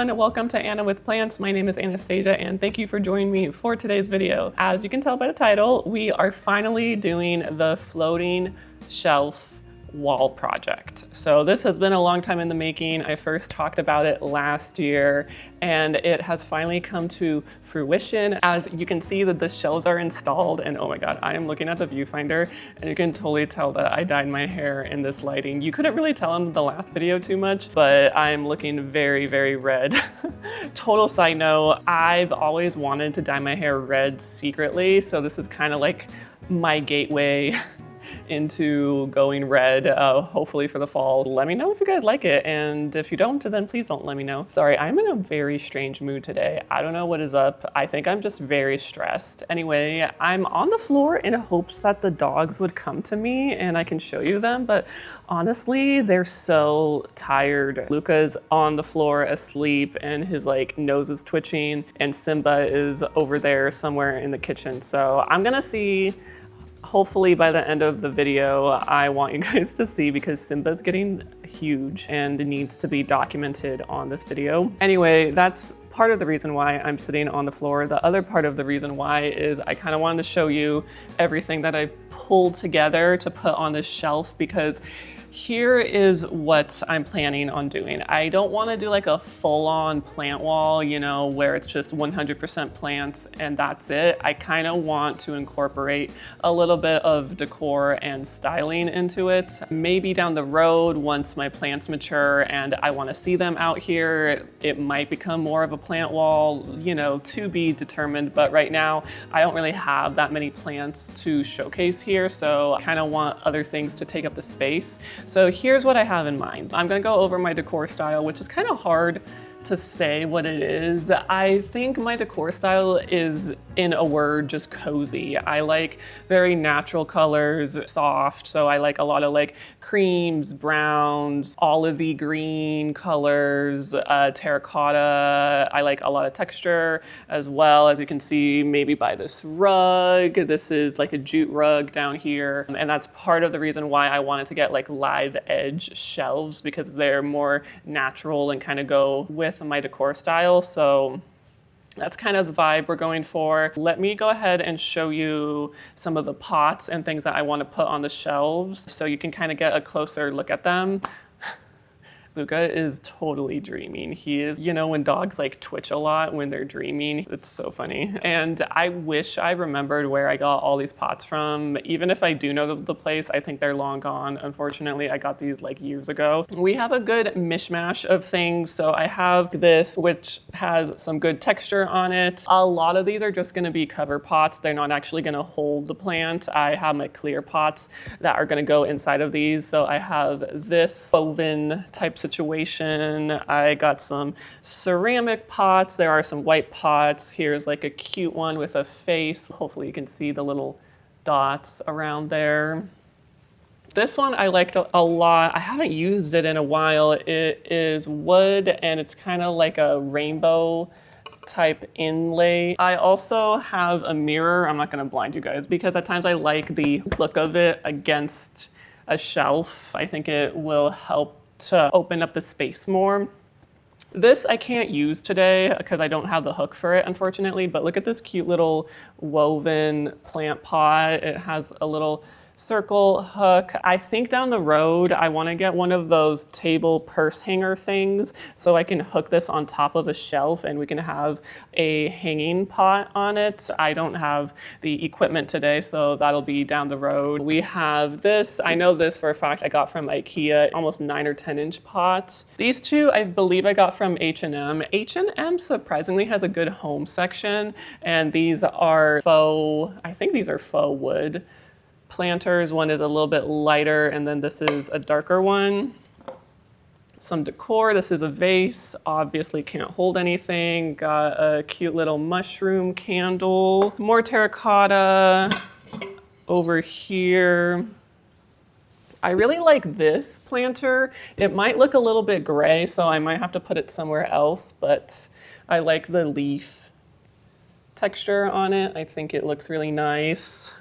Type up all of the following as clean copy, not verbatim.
everyone, welcome to Anna with Plants. My name is Anastasia and thank you for joining me for today's video. As you can tell by the title, we are finally doing the floating shelf wall project. So this has been a long time in the making. I first talked about it last year and it has finally come to fruition. As you can see that the shelves are installed, and oh my God, I am looking at the viewfinder and you can totally tell that I dyed my hair in this lighting. You couldn't really tell in the last video too much, but I'm looking very, very red. Total side note, I've always wanted to dye my hair red secretly. So this is kind of like my gateway into going red, hopefully for the fall. Let me know if you guys like it, and if you don't, then please don't let me know. Sorry, I'm in a very strange mood today. I don't know what is up. I think I'm just very stressed. Anyway, I'm on the floor in hopes that the dogs would come to me and I can show you them, but honestly, they're so tired. Luca's on the floor asleep and his nose is twitching, and Simba is over there somewhere in the kitchen. So I'm gonna see. Hopefully by the end of the video, I want you guys to see, because Simba's getting huge and needs to be documented on this video. Anyway, that's part of the reason why I'm sitting on the floor. The other part of the reason why is I kind of wanted to show you everything that I pulled together to put on this shelf, because here is what I'm planning on doing. I don't want to do like a full-on plant wall, you know, where it's just 100% plants and that's it. I kind of want to incorporate a little bit of decor and styling into it. Maybe down the road, once my plants mature and I want to see them out here, it might become more of a plant wall, you know, to be determined. But right now, I don't really have that many plants to showcase here, so I kind of want other things to take up the space. So here's what I have in mind. I'm gonna go over my decor style, which is kind of hard to say what it is. I think my decor style is, in a word, just cozy. I like very natural colors, soft. So I like a lot of like creams, browns, olivey green colors, terracotta. I like a lot of texture as well. As you can see, maybe by this rug. This is like a jute rug down here. And that's part of the reason why I wanted to get like live edge shelves, because they're more natural and kind of go with my decor style. So that's kind of the vibe we're going for. Let me go ahead and show you some of the pots and things that I want to put on the shelves so you can kind of get a closer look at them. Luca is totally dreaming. He is, you know, when dogs like twitch a lot when they're dreaming, it's so funny. And I wish I remembered where I got all these pots from. Even if I do know the place, I think they're long gone. Unfortunately, I got these like years ago. We have a good mishmash of things. So I have this, which has some good texture on it. A lot of these are just gonna be cover pots. They're not actually gonna hold the plant. I have my clear pots that are gonna go inside of these. So I have this woven type situation. I got some ceramic pots. There are some white pots. Here's like a cute one with a face. Hopefully you can see the little dots around there. This one I liked a lot. I haven't used it in a while. It is wood and it's kind of like a rainbow type inlay. I also have a mirror. I'm not going to blind you guys because at times I like the look of it against a shelf. I think it will help to open up the space more. This I can't use today because I don't have the hook for it, unfortunately, but look at this cute little woven plant pot. It has a little circle hook. I think down the road, I want to get one of those table purse hanger things so I can hook this on top of a shelf and we can have a hanging pot on it. I don't have the equipment today, so that'll be down the road. We have this. I know this for a fact I got from IKEA, almost 9 or 10 inch pots. These two, I believe I got from H&M. H&M surprisingly has a good home section, and these are faux, I think these are faux wood planters. One is a little bit lighter and then this is a darker one. Some decor. This is a vase. Obviously can't hold anything. Got a cute little mushroom candle. More terracotta over here. I really like this planter. It might look a little bit gray, so I might have to put it somewhere else, but I like the leaf texture on it. I think it looks really nice.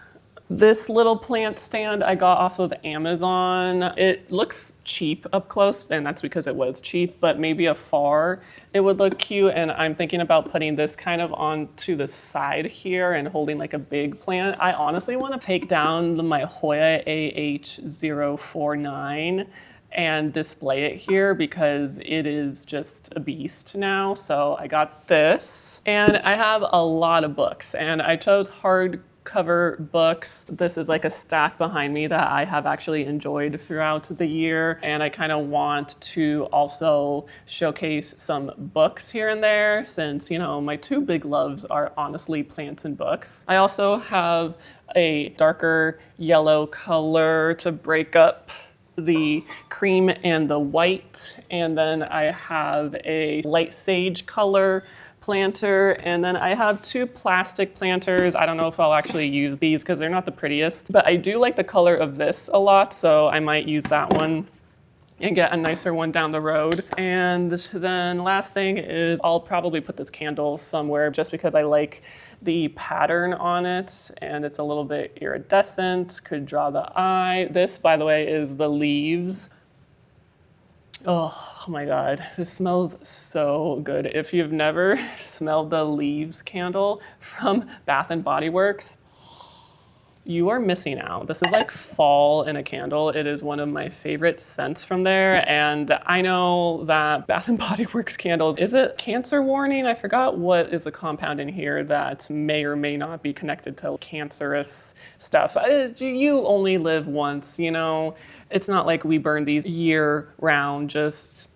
This little plant stand I got off of Amazon. It looks cheap up close, and that's because it was cheap, but maybe afar it would look cute. And I'm thinking about putting this kind of onto the side here and holding like a big plant. I honestly want to take down my Hoya AH049 and display it here because it is just a beast now. So I got this, and I have a lot of books, and I chose hardcover books. This is like a stack behind me that I have actually enjoyed throughout the year, and I kind of want to also showcase some books here and there since, you know, my two big loves are honestly plants and books. I also have a darker yellow color to break up the cream and the white, and then I have a light sage color planter, and then I have two plastic planters. I don't know if I'll actually use these because they're not the prettiest, but I do like the color of this a lot, so I might use that one and get a nicer one down the road. And then last thing is I'll probably put this candle somewhere just because I like the pattern on it, and it's a little bit iridescent, could draw the eye. This, by the way, is the leaves. Oh my God, this smells so good. If you've never smelled the leaves candle from Bath and Body Works, you are missing out. This is like fall in a candle. It is one of my favorite scents from there. And I know that Bath and Body Works candles, is it cancer warning? I forgot what is the compound in here that may or may not be connected to cancerous stuff. You only live once, you know? It's not like we burn these year round, just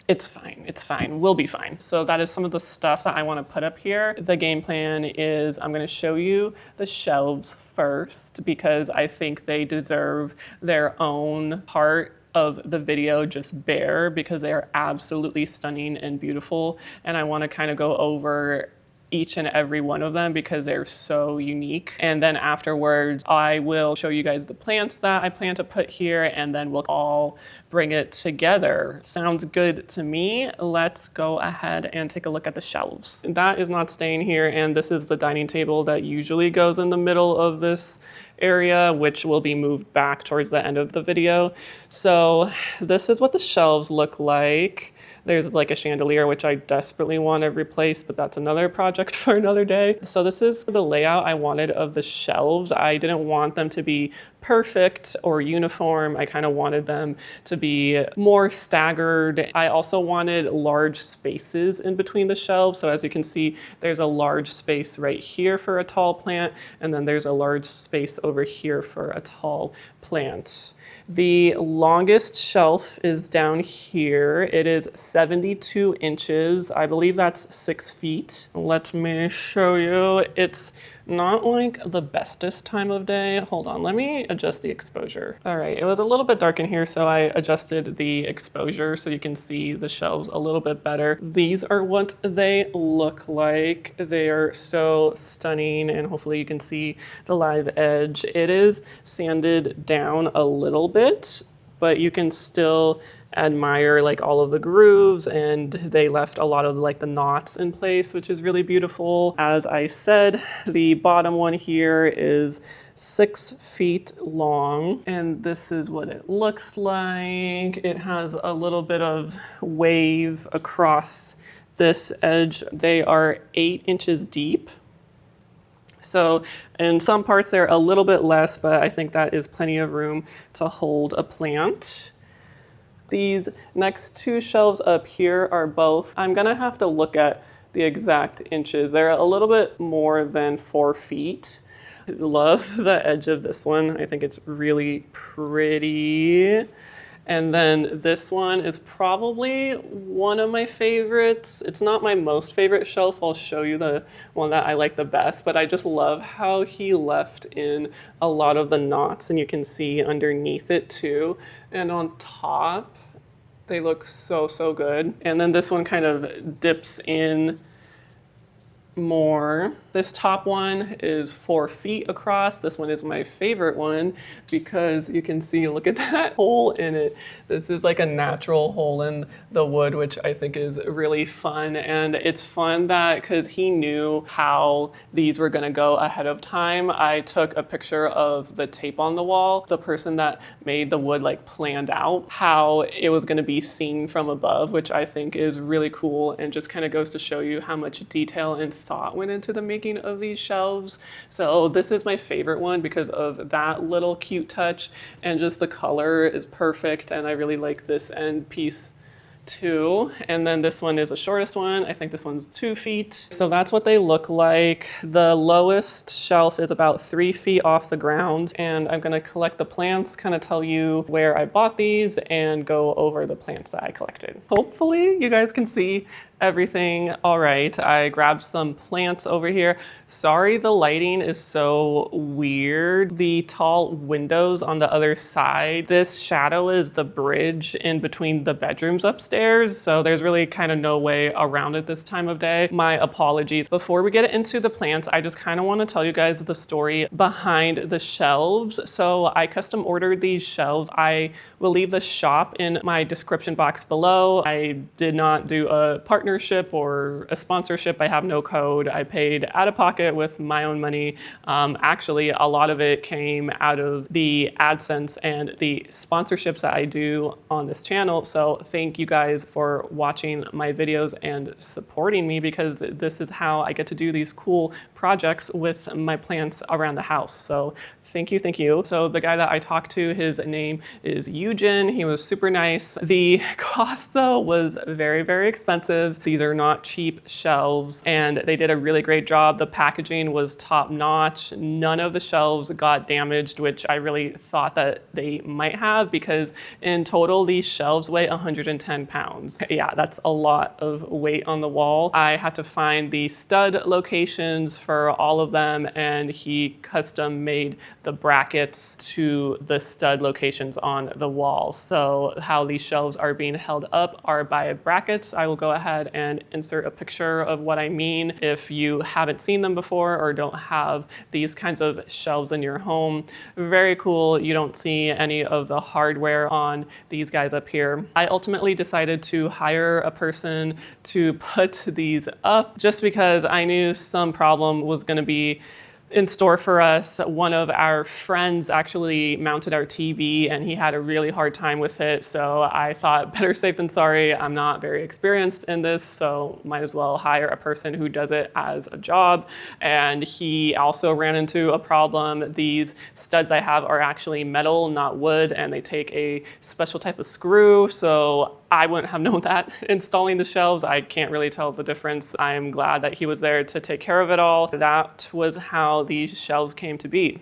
it's fine, it's fine, we'll be fine. So that is some of the stuff that I wanna put up here. The game plan is I'm gonna show you the shelves first because I think they deserve their own part of the video just bare because they are absolutely stunning and beautiful. And I wanna kind of go over each and every one of them because they're so unique. And then afterwards, I will show you guys the plants that I plan to put here, and then we'll all bring it together. Sounds good to me. Let's go ahead and take a look at the shelves. That is not staying here, and this is the dining table that usually goes in the middle of this area, which will be moved back towards the end of the video. So this is what the shelves look like. There's like a chandelier, which I desperately want to replace, but that's another project for another day. So this is the layout I wanted of the shelves. I didn't want them to be perfect or uniform. I kind of wanted them to be more staggered. I also wanted large spaces in between the shelves. So as you can see, there's a large space right here for a tall plant, and then there's a large space over here for a tall plant. The longest shelf is down here. It is 72 inches. I believe that's 6 feet. Let me show you. It's not like the bestest time of day. Hold on, let me adjust the exposure. All right, it was a little bit dark in here, so I adjusted the exposure so you can see the shelves a little bit better. These are what they look like. They are so stunning, and hopefully you can see the live edge. It is sanded down a little bit, but you can still admire like all of the grooves, and they left a lot of like the knots in place, which is really beautiful. As I said, the bottom one here is 6 feet long, and this is what it looks like. It has a little bit of wave across this edge. They are 8 inches deep. So in some parts they're a little bit less, but I think that is plenty of room to hold a plant. These next two shelves up here are both, I'm gonna have to look at the exact inches. They're a little bit more than 4 feet. I love the edge of this one. I think it's really pretty. And then this one is probably one of my favorites. It's not my most favorite shelf. I'll show you the one that I like the best, but I just love how he left in a lot of the knots, and you can see underneath it too. And on top, they look so, so good. And then this one kind of dips in more. This top one is 4 feet across. This one is my favorite one because you can see, look at that hole in it. This is like a natural hole in the wood, which I think is really fun. And it's fun that because he knew how these were gonna go ahead of time, I took a picture of the tape on the wall. The person that made the wood like planned out how it was gonna be seen from above, which I think is really cool and just kind of goes to show you how much detail and thought went into the making of these shelves. So this is my favorite one because of that little cute touch, and just the color is perfect, and I really like this end piece too. And then this one is the shortest one. I think this one's 2 feet. So that's what they look like. The lowest shelf is about 3 feet off the ground, and I'm gonna collect the plants, kind of tell you where I bought these and go over the plants that I collected. Hopefully you guys can see everything all right. I grabbed some plants over here. Sorry, the lighting is so weird. The tall windows on the other side, this shadow is the bridge in between the bedrooms upstairs, so there's really kind of no way around it this time of day. My apologies. Before we get into the plants, I just kind of want to tell you guys the story behind the shelves. So I custom ordered these shelves. I will leave the shop in my description box below. I did not do a partnership or a sponsorship. I have no code. I paid out of pocket with my own money. Actually, a lot of it came out of the AdSense and the sponsorships that I do on this channel. So thank you guys for watching my videos and supporting me, because this is how I get to do these cool projects with my plants around the house. So thank you, thank you. So the guy that I talked to, his name is Youjin. He was super nice. The cost though was very, very expensive. These are not cheap shelves, and they did a really great job. The packaging was top notch. None of the shelves got damaged, which I really thought that they might have, because in total, these shelves weigh 110 pounds. Yeah, that's a lot of weight on the wall. I had to find the stud locations for all of them, and he custom made the brackets to the stud locations on the wall. So how these shelves are being held up are by brackets. I will go ahead and insert a picture of what I mean if you haven't seen them before or don't have these kinds of shelves in your home. Very cool. You don't see any of the hardware on these guys up here. I ultimately decided to hire a person to put these up just because I knew some problem was going to be in store for us. One of our friends actually mounted our TV and he had a really hard time with it. So I thought better safe than sorry. I'm not very experienced in this, so might as well hire a person who does it as a job. And he also ran into a problem. These studs I have are actually metal, not wood, and they take a special type of screw. So I wouldn't have known that installing the shelves. I can't really tell the difference. I'm glad that he was there to take care of it all. That was how these shelves came to be.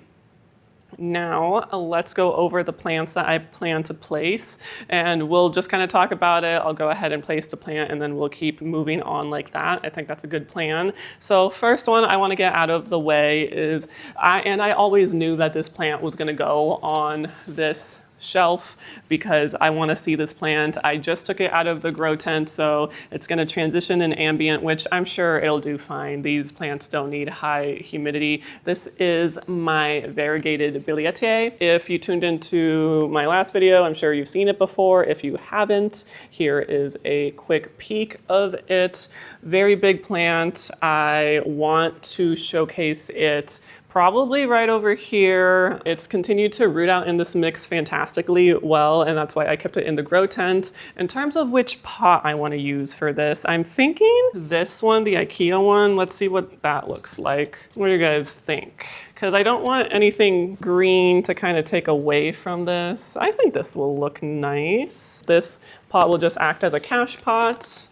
Now let's go over the plants that I plan to place, and we'll just kind of talk about it. I'll go ahead and place the plant and then we'll keep moving on like that. I think that's a good plan. So first one I want to get out of the way is, I always knew that this plant was going to go on this shelf because I want to see this plant. I just took it out of the grow tent, so it's going to transition in ambient, which I'm sure it'll do fine. These plants don't need high humidity. This is my variegated billietier. If you tuned into my last video, I'm sure you've seen it before. If you haven't, here is a quick peek of it. Very big plant. I want to showcase it probably right over here. It's continued to root out in this mix fantastically well, and that's why I kept it in the grow tent. In terms of which pot I want to use for this, I'm thinking this one, the IKEA one. Let's see what that looks like. What do you guys think? Because I don't want anything green to kind of take away from this. I think this will look nice. This pot will just act as a cache pot.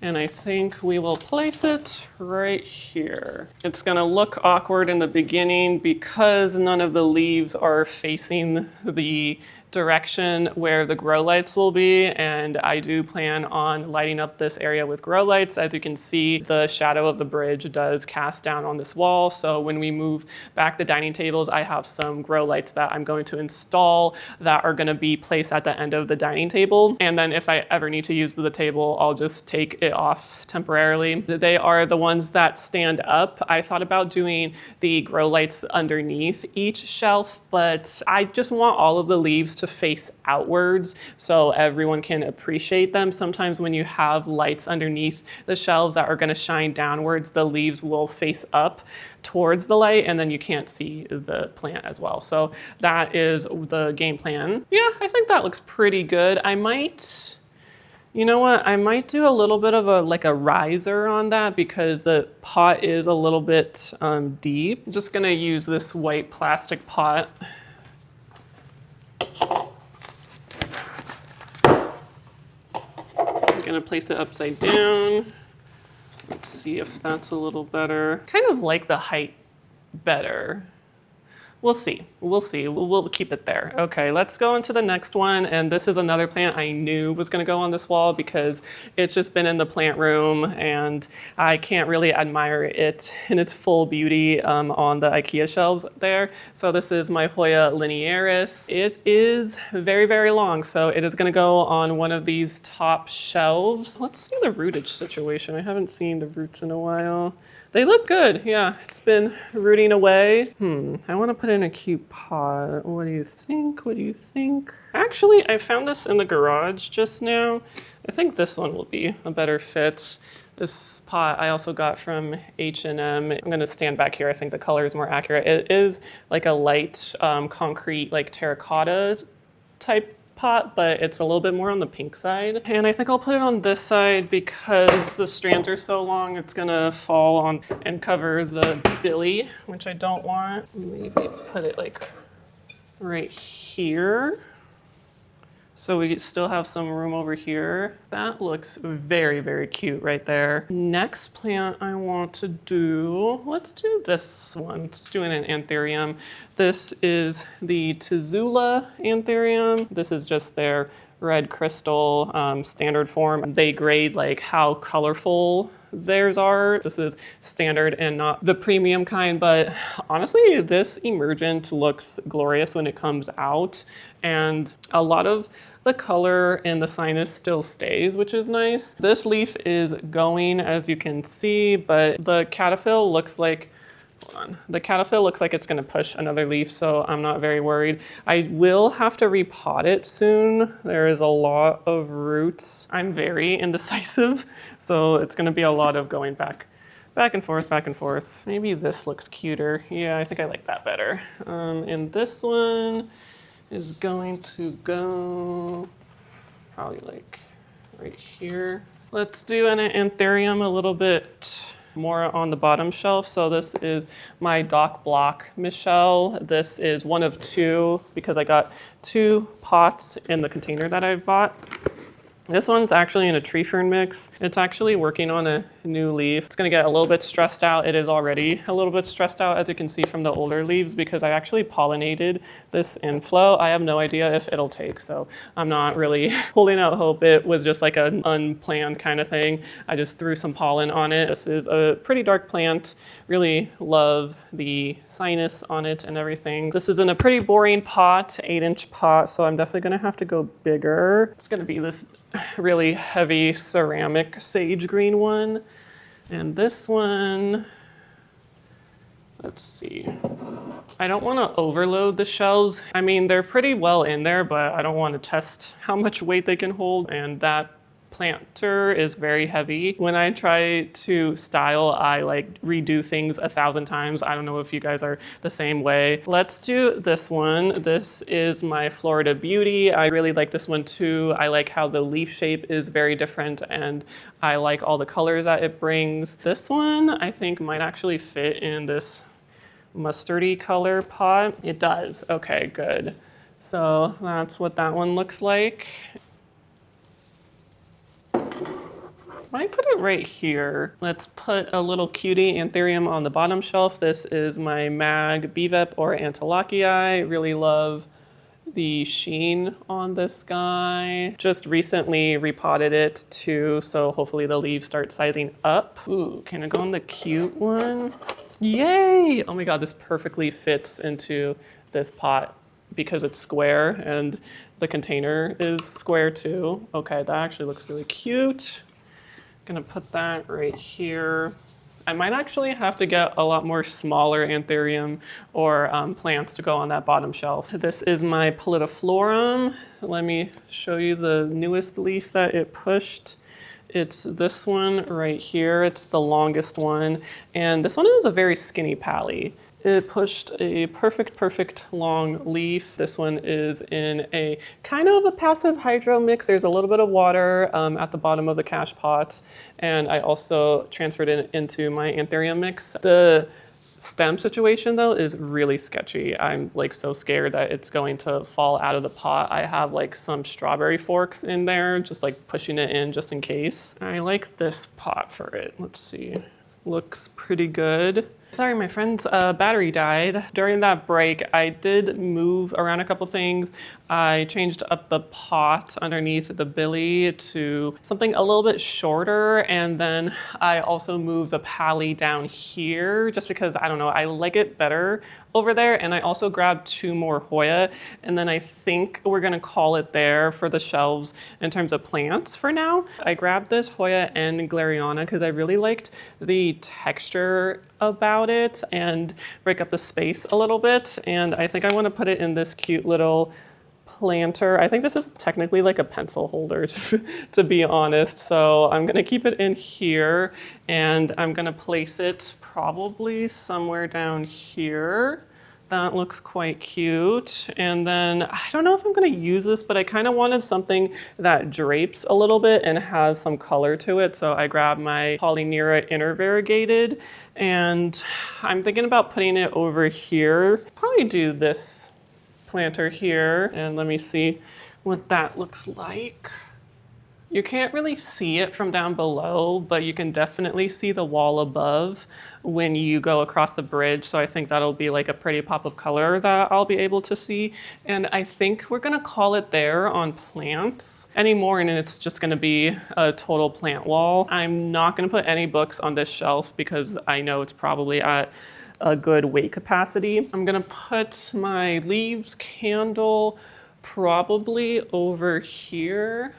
And I think we will place it right here. It's gonna look awkward in the beginning because none of the leaves are facing the direction where the grow lights will be, and I do plan on lighting up this area with grow lights. As you can see, the shadow of the bridge does cast down on this wall, so when we move back the dining tables, I have some grow lights that I'm going to install that are going to be placed at the end of the dining table, and then if I ever need to use the table, I'll just take it off temporarily. They are the ones that stand up. I thought about doing the grow lights underneath each shelf, but I just want all of the leaves to face outwards so everyone can appreciate them. Sometimes when you have lights underneath the shelves that are going to shine downwards, the leaves will face up towards the light and then you can't see the plant as well. So that is the game plan. Yeah, I think that looks pretty good. I might, you know what? I might do a little bit of a riser on that because the pot is a little bit deep. I'm just gonna use this white plastic pot. I'm gonna place it upside down. Let's see if that's a little better. Kind of like the height better. We'll see. We'll see. We'll keep it there. Okay, let's go into the next one. And this is another plant I knew was going to go on this wall because it's just been in the plant room and I can't really admire it in its full beauty on the IKEA shelves there. So this is my Hoya linearis. It is very, very long. So it is going to go on one of these top shelves. Let's see the rootage situation. I haven't seen the roots in a while. They look good, yeah. It's been rooting away. I want to put in a cute pot. What do you think? What do you think? Actually, I found this in the garage just now. I think this one will be a better fit. This pot I also got from H&M. I'm gonna stand back here. I think the color is more accurate. It is like a light concrete, like terracotta type pot, but it's a little bit more on the pink side. And I think I'll put it on this side because the strands are so long, it's gonna fall on and cover the billy, which I don't want. Maybe put it like right here. So we still have some room over here. That looks very, very cute right there. Next plant I want to do, let's do this one. Let's do an anthurium. This is the Tizula anthurium. This is just their red crystal standard form. They grade like how colorful theirs are. This is standard and not the premium kind, but honestly, this emergent looks glorious when it comes out. And a lot of the color in the sinus still stays, which is nice. This leaf is going, as you can see, but the cataphyll looks like, the cataphyll looks like it's gonna push another leaf, so I'm not very worried. I will have to repot it soon. There is a lot of roots. I'm very indecisive, so it's gonna be a lot of going back and forth, back and forth. Maybe this looks cuter. Yeah, I think I like that better. And this one is going to go probably like right here. Let's do an anthurium a little bit more on the bottom shelf. So this is my Doc Block Michelle. This is one of two because I got two pots in the container that I bought. This one's actually in a tree fern mix. It's actually working on a new leaf. It's gonna get a little bit stressed out. It is already a little bit stressed out, as you can see from the older leaves, because I actually pollinated this in flow. I have no idea if it'll take, so I'm not really holding out hope. It was just like an unplanned kind of thing. I just threw some pollen on it. This is a pretty dark plant. Really love the sinus on it and everything. This is in a pretty boring pot, 8-inch pot, so I'm definitely gonna have to go bigger. It's gonna be this really heavy ceramic sage green one. And this one, let's see. I don't want to overload the shelves. I mean, they're pretty well in there, but I don't want to test how much weight they can hold. And that planter is very heavy. When I try to style, I like redo things 1,000 times. I don't know if you guys are the same way. Let's do this one. This is my Florida Beauty. I really like this one too. I like how the leaf shape is very different and I like all the colors that it brings. This one I think might actually fit in this mustardy color pot. It does. Okay, good. So that's what that one looks like. I put it right here. Let's put a little cutie anthurium on the bottom shelf. This is my Mag Bevep or Antilocii. Really love the sheen on this guy. Just recently repotted it too, so hopefully the leaves start sizing up. Ooh, can I go on the cute one? Yay! Oh my god, this perfectly fits into this pot because it's square and the container is square too. Okay, that actually looks really cute. Gonna put that right here. I might actually have to get a lot more smaller anthurium or plants to go on that bottom shelf. This is my pallidiflorum. Let me show you the newest leaf that it pushed. It's this one right here. It's the longest one. And this one is a very skinny pally. It pushed a perfect long leaf. This one is in a kind of a passive hydro mix. There's a little bit of water at the bottom of the cache pot. And I also transferred it into my anthurium mix. The stem situation though is really sketchy. I'm like so scared that it's going to fall out of the pot. I have like some strawberry forks in there, just like pushing it in just in case. I like this pot for it. Let's see. Looks pretty good. Sorry, my friend's battery died. During that break, I did move around a couple things. I changed up the pot underneath the billy to something a little bit shorter, and then I also moved the pally down here just because, I don't know, I like it better over there. And I also grabbed 2 more hoya, and then I think we're gonna call it there for the shelves in terms of plants for now. I grabbed this hoya and glariana because I really liked the texture about it and break up the space a little bit. And I think I want to put it in this cute little planter. I think this is technically like a pencil holder to be honest. So I'm going to keep it in here and I'm going to place it probably somewhere down here. That looks quite cute. And then I don't know if I'm going to use this, but I kind of wanted something that drapes a little bit and has some color to it. So I grabbed my Polynera intervariegated and I'm thinking about putting it over here. Probably do this planter here and let me see what that looks like. You can't really see it from down below, but you can definitely see the wall above when you go across the bridge. So I think that'll be like a pretty pop of color that I'll be able to see. And I think we're gonna call it there on plants anymore, and it's just gonna be a total plant wall. I'm not gonna put any books on this shelf because I know it's probably at a good weight capacity. I'm gonna put my leaves candle probably over here.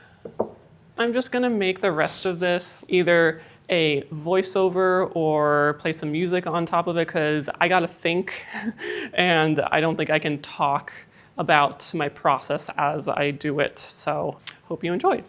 I'm just gonna make the rest of this either a voiceover or play some music on top of it because I gotta think and I don't think I can talk about my process as I do it. So hope you enjoy.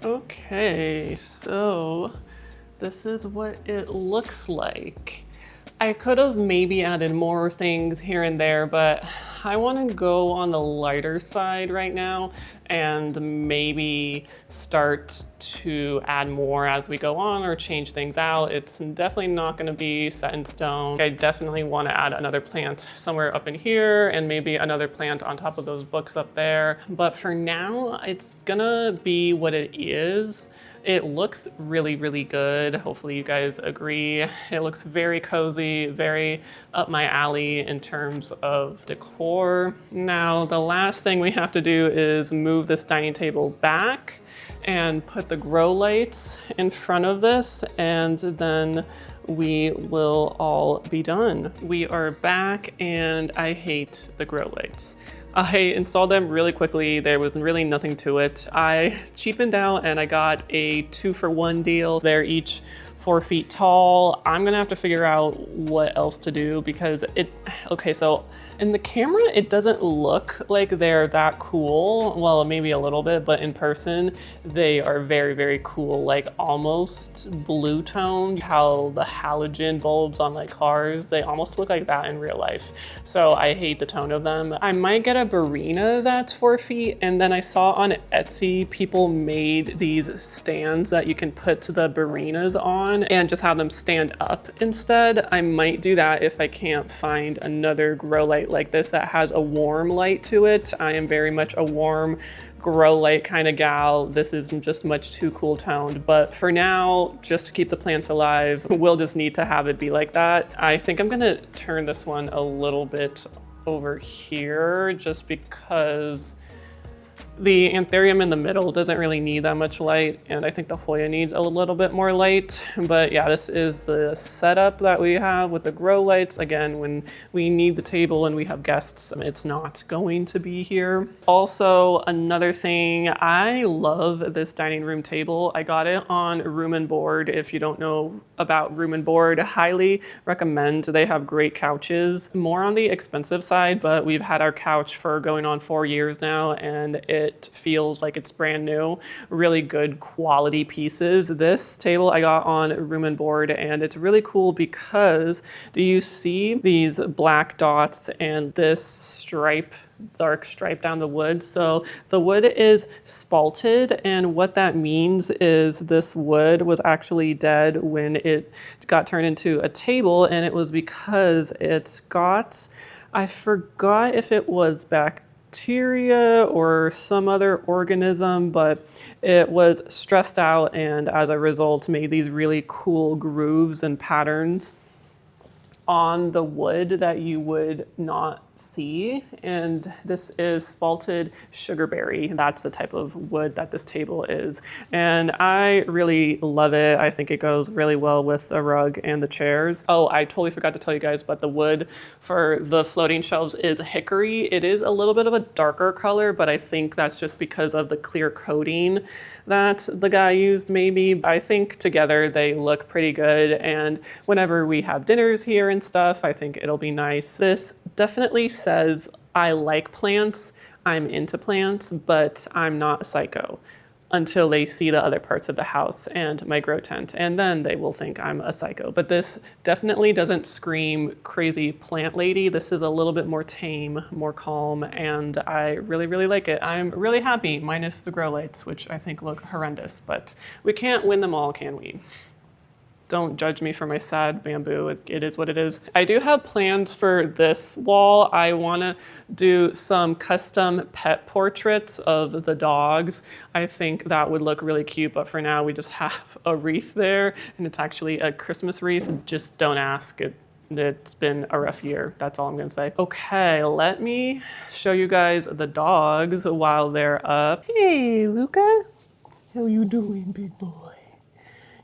Okay, so this is what it looks like. I could have maybe added more things here and there, but I want to go on the lighter side right now and maybe start to add more as we go on or change things out. It's definitely not going to be set in stone. I definitely want to add another plant somewhere up in here and maybe another plant on top of those books up there. But for now, it's gonna be what it is. It looks really, really good. Hopefully you guys agree. It looks very cozy, very up my alley in terms of decor. Now, the last thing we have to do is move this dining table back and put the grow lights in front of this, and then we will all be done. We are back, and I hate the grow lights. I installed them really quickly. There was really nothing to it. I cheapened out and I got a 2-for-1 deal. They're each 4 feet tall. I'm gonna have to figure out what else to do because okay, so in the camera, it doesn't look like they're that cool. Well, maybe a little bit, but in person, they are very, very cool, like almost blue toned, how the halogen bulbs on like cars, they almost look like that in real life. So I hate the tone of them. I might get a Barina that's 4 feet, and then I saw on Etsy, people made these stands that you can put the Barinas on and just have them stand up instead. I might do that if I can't find another grow light like this that has a warm light to it. I am very much a warm grow light kind of gal. This is just much too cool toned, but for now, just to keep the plants alive, we'll just need to have it be like that. I think I'm gonna turn this one a little bit over here just because the anthurium in the middle doesn't really need that much light, and I think the hoya needs a little bit more light. But yeah, this is the setup that we have with the grow lights. Again, when we need the table and we have guests, it's not going to be here. Also, another thing, I love this dining room table. I got it on Room and Board. If you don't know about Room and Board, highly recommend. They have great couches, more on the expensive side, but we've had our couch for going on 4 years now, and it feels like it's brand new. Really good quality pieces. This table I got on Room and Board, and it's really cool because do you see these black dots and this stripe, dark stripe down the wood? So the wood is spalted, and what that means is this wood was actually dead when it got turned into a table, and it was because it's got, I forgot if it was bacteria or some other organism, but it was stressed out, and as a result made these really cool grooves and patterns on the wood that you would not see. And this is spalted sugarberry. That's the type of wood that this table is. And I really love it. I think it goes really well with the rug and the chairs. Oh, I totally forgot to tell you guys, but the wood for the floating shelves is hickory. It is a little bit of a darker color, but I think that's just because of the clear coating that the guy used maybe. I think together they look pretty good, and whenever we have dinners here and stuff, I think it'll be nice. This definitely says I like plants, I'm into plants, but I'm not a psycho until they see the other parts of the house and my grow tent, and then they will think I'm a psycho. But this definitely doesn't scream crazy plant lady. This is a little bit more tame, more calm, and I really, really like it. I'm really happy, minus the grow lights, which I think look horrendous, but we can't win them all, can we? Don't judge me for my sad bamboo. It is what it is. I do have plans for this wall. I want to do some custom pet portraits of the dogs. I think that would look really cute, but for now we just have a wreath there, and it's actually a Christmas wreath. Just don't ask. It's been a rough year. That's all I'm gonna say. Okay, let me show you guys the dogs while they're up. Hey, Luca. How you doing, big boy?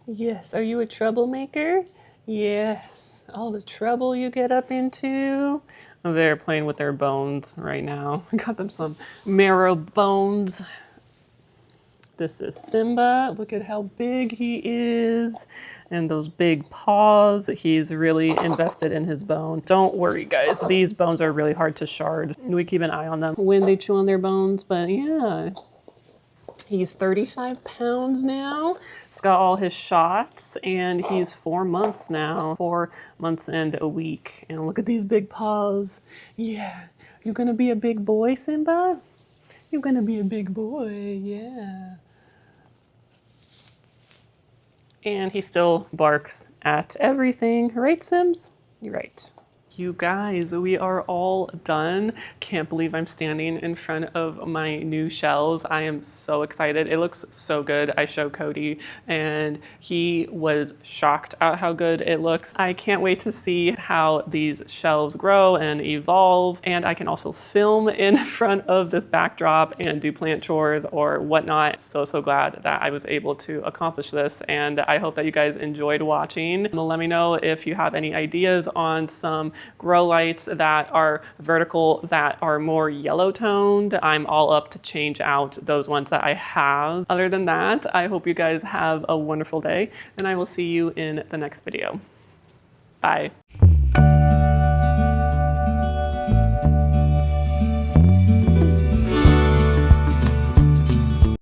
Yes, are you a troublemaker? Yes, all the trouble you get up into. They're playing with their bones right now. I got them some marrow bones. This is Simba. Look at how big he is. And those big paws. He's really invested in his bone. Don't worry, guys. These bones are really hard to shard. We keep an eye on them when they chew on their bones, but yeah. He's 35 pounds now. He's got all his shots, and he's 4 months now. 4 months and a week. And look at these big paws. Yeah, You gonna be a big boy, Simba? You're gonna be a big boy, yeah. And he still barks at everything, right, Sims? You're right. You guys, we are all done. Can't believe I'm standing in front of my new shelves. I am so excited. It looks so good. I showed Cody and he was shocked at how good it looks. I can't wait to see how these shelves grow and evolve. And I can also film in front of this backdrop and do plant chores or whatnot. So glad that I was able to accomplish this. And I hope that you guys enjoyed watching. Let me know if you have any ideas on some grow lights that are vertical, that are more yellow toned. I'm all up to change out those ones that I have. Other than that, I hope you guys have a wonderful day and I will see you in the next video. Bye.